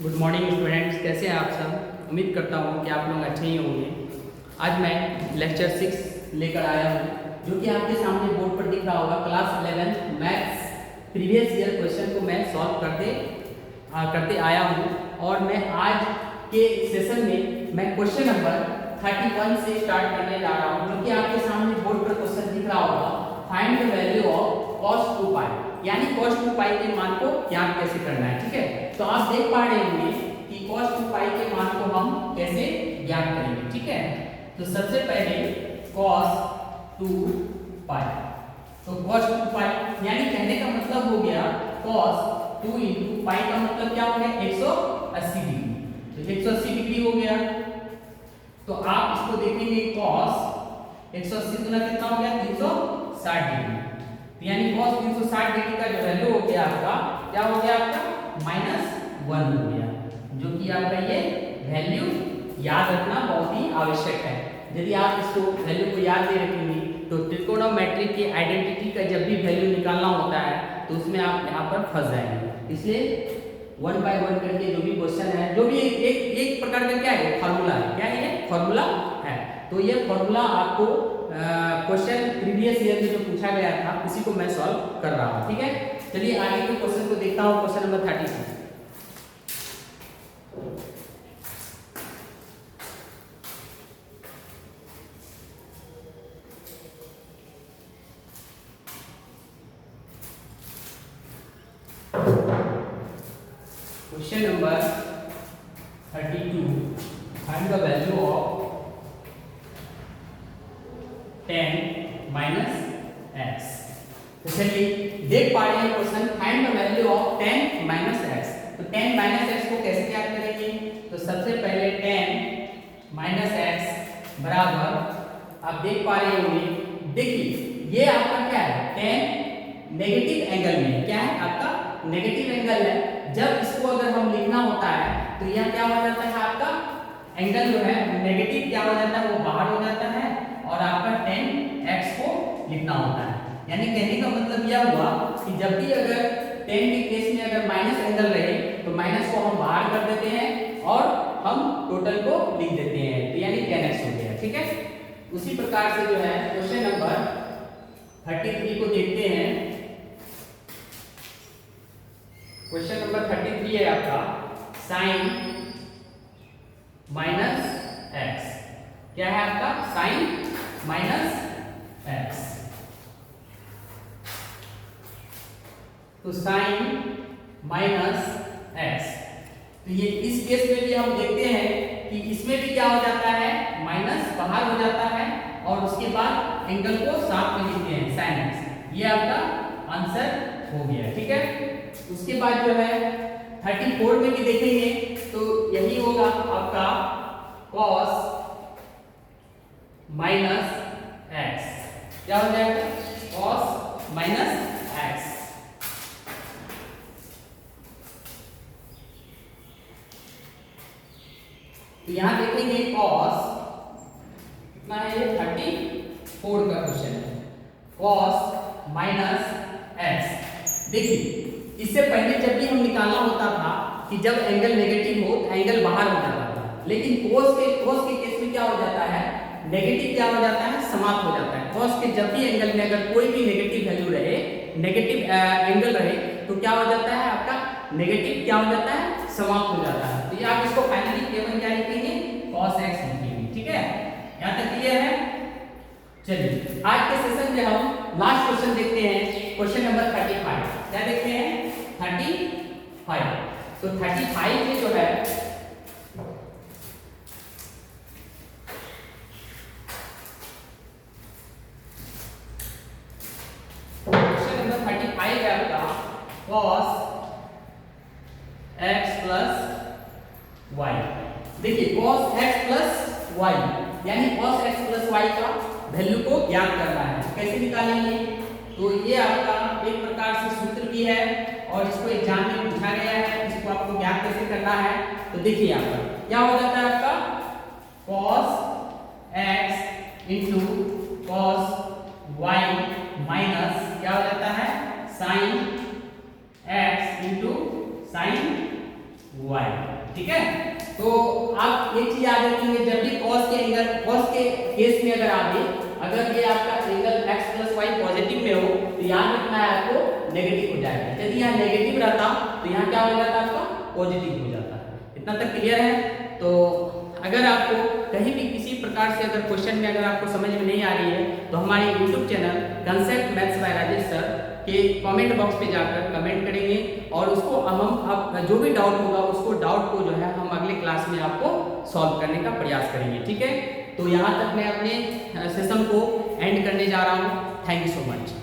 Good morning students, कैसे हैं आप सब। उम्मीद करता हूँ कि आप लोग अच्छे ही होंगे। आज मैं लेक्चर 6 लेकर आया हूँ, जो कि आपके सामने बोर्ड पर दिख रहा होगा। Class 11 maths previous year question को मैं सॉल्व करते आया हूँ। और मैं आज के सेशन में मैं क्वेश्चन नंबर 31 से स्टार्ट करने जा रहा हूँ, जो कि आपके सामने बोर्ड पर क्वेश्चन दिख रहा होगा। Find the value of cos 2π, यानी cos 2π के मान को ज्ञात कैसे करना है। ठीक है, तो आप देख पा रहे होंगे कि cos 2π के मान को हम कैसे ज्ञात करेंगे। ठीक है, तो सबसे पहले cos 2π, तो cos 2π यानी कहने का मतलब हो गया cos 2 × π का मतलब क्या हो गया 180 डिग्री। तो 180 डिग्री हो गया। तो आप इसको देखेंगे cos 180 गुना कितना हो गया 360 डिग्री। यानी cos 360 डिग्री का जो वैल्यू हो गया आपका क्या हो गया आपका -1 हो गया, जो कि आपका ये वैल्यू याद रखना बहुत ही आवश्यक है। यदि आप इसको वैल्यू को याद नहीं रखेंगे तो त्रिकोणोमेट्री की आइडेंटिटी का जब भी वैल्यू निकालना होता है तो उसमें आप यहाँ पर फंस जाएंगे। इसलिए 1 बाय 1 करके जो भी क्वेश्चन है, जो भी एक प्रकार का क्या है फॉर्मूला है, क्या है ये फॉर्मूला है। तो ये फॉर्मूला आपको क्वेश्चन प्रीवियस ईयर में जो पूछा गया था उसी को मैं सॉल्व कर रहा हूँ। ठीक है, चलिए आगे के क्वेश्चन को देखता हूँ। Question number 32। Question number 32, find the value of 10 - x। तो चलिए देख पा रहे हैं question, find the value of 10 - x। तो 10 - x को कैसे ज्ञात करेंगे। तो सबसे पहले 10 - x बराबर, आप देख पा रहे होंगे, देखिए ये आपका क्या है 10 नेगेटिव एंगल में, क्या है आपका नेगेटिव एंगल है। जब इसको अगर हम लिखना होता है तो यह क्या हो जाता है आपका एंगल जो है नेगेटिव क्या हो जाता है वो बाहर हो जाता है, और आपका 10x को लिखना होता है। यानी कहने का मतलब यह हुआ कि जब भी अगर 10 के केस में अगर माइनस एंगल रहे तो माइनस को हम बाहर कर देते हैं और हम टोटल को लिख देते हैं, तो यानी 10x हो गया। ठीक है, उसी प्रकार से जो है क्वेश्चन नंबर 33 को देखते हैं। क्वेश्चन नंबर 33 है आपका sin -x। क्या है आपका sin -x। तो sin -x, तो ये इस केस में भी हम देखते हैं कि इसमें भी क्या हो जाता है माइनस बाहर हो जाता है और उसके बाद एंगल को साथ में लिखते हैं sin x। ये आपका आंसर हो गया। ठीक है, उसके बाद जो है 34 में भी देखेंगे तो यही होगा आपका cos -x। क्या हो जाएगा cos -x। तो यहां देखेंगे cos कितना है, ये 34 का क्वेश्चन है, cos -x। देखिए इससे पहले जब भी हम निकालना होता था कि जब एंगल नेगेटिव हो तो एंगल बाहर हो जाता था, लेकिन cos के केस में क्या हो जाता है नेगेटिव क्या हो जाता है समाप्त हो जाता है। cos के जब भी एंगल में अगर कोई भी नेगेटिव वैल्यू रहे, नेगेटिव एंगल रहे तो क्या हो जाता है आपका नेगेटिव क्या हो जाता है समाप्त हो जाता है। तो ये आप इसको फाइनली केवल क्या लिखेंगे cos x लिखेंगे। ठीक है, यहाँ तक क्लियर है। चलिए आज के सेशन में हम लास्ट क्वेश्चन देखते हैं, क्वेश्चन नंबर 35। क्या देखते हैं 35। तो 35 में जो है क्वेश्चन नंबर 35 है आपका cos x + y। देखिए cos x + y यानी cos x + y का वैल्यू को ज्ञात करना है। कैसे निकालेंगे, तो ये आपका एक प्रकार से सूत्र भी है और इसको एग्जाम में पूछा गया है, इसको आपको ज्ञात कैसे करना है। तो देखिए यहाँ पर क्या हो जाता है आपका cos x × cos y minus क्या हो जाता है sin x × sin y। ठीक है, तो आप एक चीज याद रखेंगे, जब भी cos के एंगल, cos के केस में अगर ये आपका angle x plus Y positive में हो तो याद रखना है आपको नेगेटिव हो जाएगा। यदि यहाँ नेगेटिव रहता तो यहाँ क्या हो जाता आपका पॉजिटिव हो जाता। इतना तक क्लियर है? तो अगर आपको कहीं भी किसी प्रकार से अगर क्वेश्चन में अगर आपको समझ में नहीं आ रही है तो हमारे YouTube channel concept maths by Rajesh sir के कमेंट बॉक्स पे जाकर कमेंट करेंगे और उसको हम जो भी डाउट होगा उसको डाउट को जो है हम अगले क्लास में आपको सॉल्व करने का प्रयास करेंगे। ठीक है, तो यहाँ तक मैं अपने सेशन को एंड करने जा रहा हूँ। Thank you so much.